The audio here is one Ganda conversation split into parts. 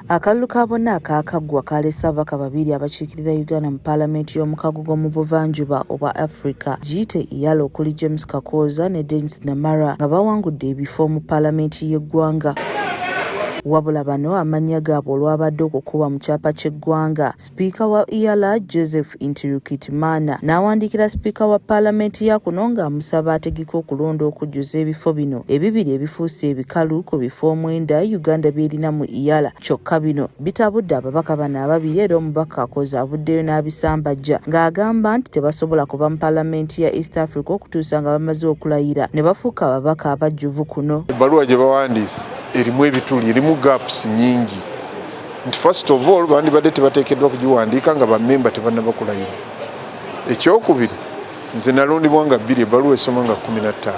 Akalulu ka bonna akaakaggwa kaleese ababaka babiri abakiikirira Uganda mu Paalamenti y'omukago gw'omu buvanjuba obwa Africa giyite EALA okuli James Kakooza ne Denis Namara nga bawangudde ebifo mu Paalamenti y'eggwanga. Wabula bano amannya gaabwe olwabadde okukuba mu kyapa ky'eggwanga. Sipiika wa EALA Joseph Intirukitimana n'awandiikira sipiika wa Paalamenti ya kuno ng'amusaba ategeke okulonda okujjuza ebifo bino ebibiri ebifuuse ebikalu ku bifo 9 Uganda by'erina mu EALA. Kyokka bino bitabudde ababaka bano ababiri era omubaka Kakooza avuddeyo n'abisambajja ng'agamba nti tebasobola kuva mu Paalamenti ya East Africa okutuusa nga bamaze okulayira ne bafuuka ababaka abajjuvu kuno. Ebbaluwa gye bawandiise erimu ebituli, erimu gaps nyingi. Nti first of all bandibadde tebateekeddwa kugiwandiika nga bammemba tebannaba kulayira. Ekyokubiri, nze nalondebwa nga 2 ebbaluwa esoma nga 15.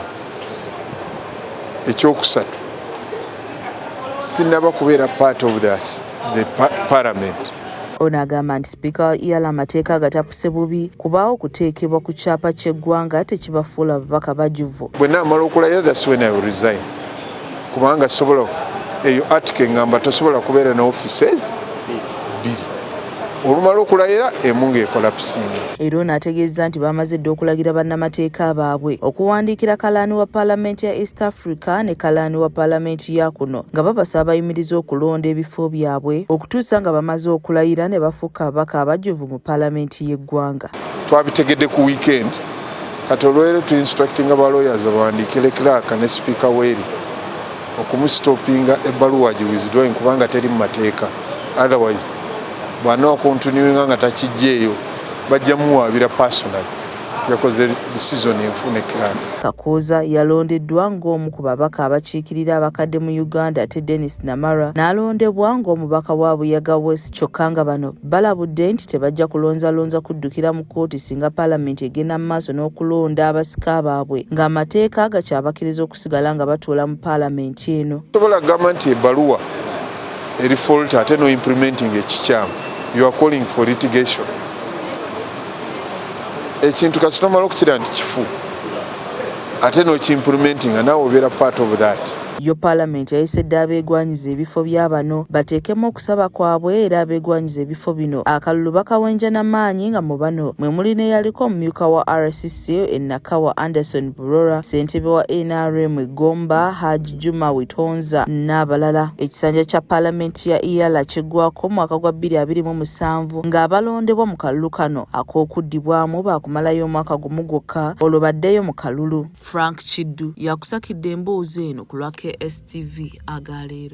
Ekyokusatu, sinnaba kubeera part of the parliament. Ono agamba nti sipiika wa EALA amateeka agatapuse bubi kubaawo okuteekebwa ku kyapa ky'eggwanga tekibafuula ababaka bajjuvu. Bwe naamala okulayira, that's when I will resign. Kubanga sobola eyo article ngamba tosobola kubeera na offices 2. Olumala okulayira emu ng'ekola pisinga. Era ono ategeezza nti bamaze dda okulagira bannamateeka baabwe okuwandiikira kalaani wa Paalamenti ya East Africa ne kalaani wa Paalamenti ya kuno nga babasaba bayimiriza okulonda ebifo byabwe okutuusa nga bamaze okulayira ne bafuuka ababaka abajjuvu mu Paalamenti y'eggwanga. Twabitegedde ku weekend kati olwaleero tu instructing aba lawyers bawandiikire clerk ne speaker weeri okumusitopinga ebbaluwa gi withdrawing kubanga teri mu mateeka. Otherwise bwana continuing nga takijjeeyo bajja muwaabira personal yakoze decision enfune clerk. Kakooza yalondeddwa ng'omu ku babaka abakiikirira abakadde mu Uganda ate Denis Namara n'alondebwa ng'omubaka wa Buyaga West. Kyokka nga bano balabudde nti tebajja kulonzalonza kuddukira mu kkooti singa Paalamenti egenda mu maaso n'okulonda abasika baabwe ng'amateeka gakyabakiriza okusigala nga batuula mu Paalamenti eno. Sobola kugamba nti ebbaluwa eri fault ate no implementing ekikyamu. You are calling for litigation. Ekintu kasinomala okukira nti kifu ate nokimplementing naawe obeera part of that. Yo Paalamenti yayisedde abeegwanyiza ebifo bya bano bateekemu okusaba kwabwe era abeegwanyiza ebifo bino akalulu bakawenja n'amaanyi nga mu bano mwe muli neyaliko omumyuka wa RCC Nakawa Anderson Burora, ssentebe wa NRM Gomba Haji Juma Witonza n'abalala. Ekisanja kya Paalamenti ya EALA kiggwako mu mwaka gwa 2027 ng'abalondebwa mu kalulu kano ak'okuddibwamu baakumalayo omwaka gumu gwokka olwo baddeyo mu kalulu. Frank Kiddu yakusakidde emboozi eno ku lwa KSTV agaleero.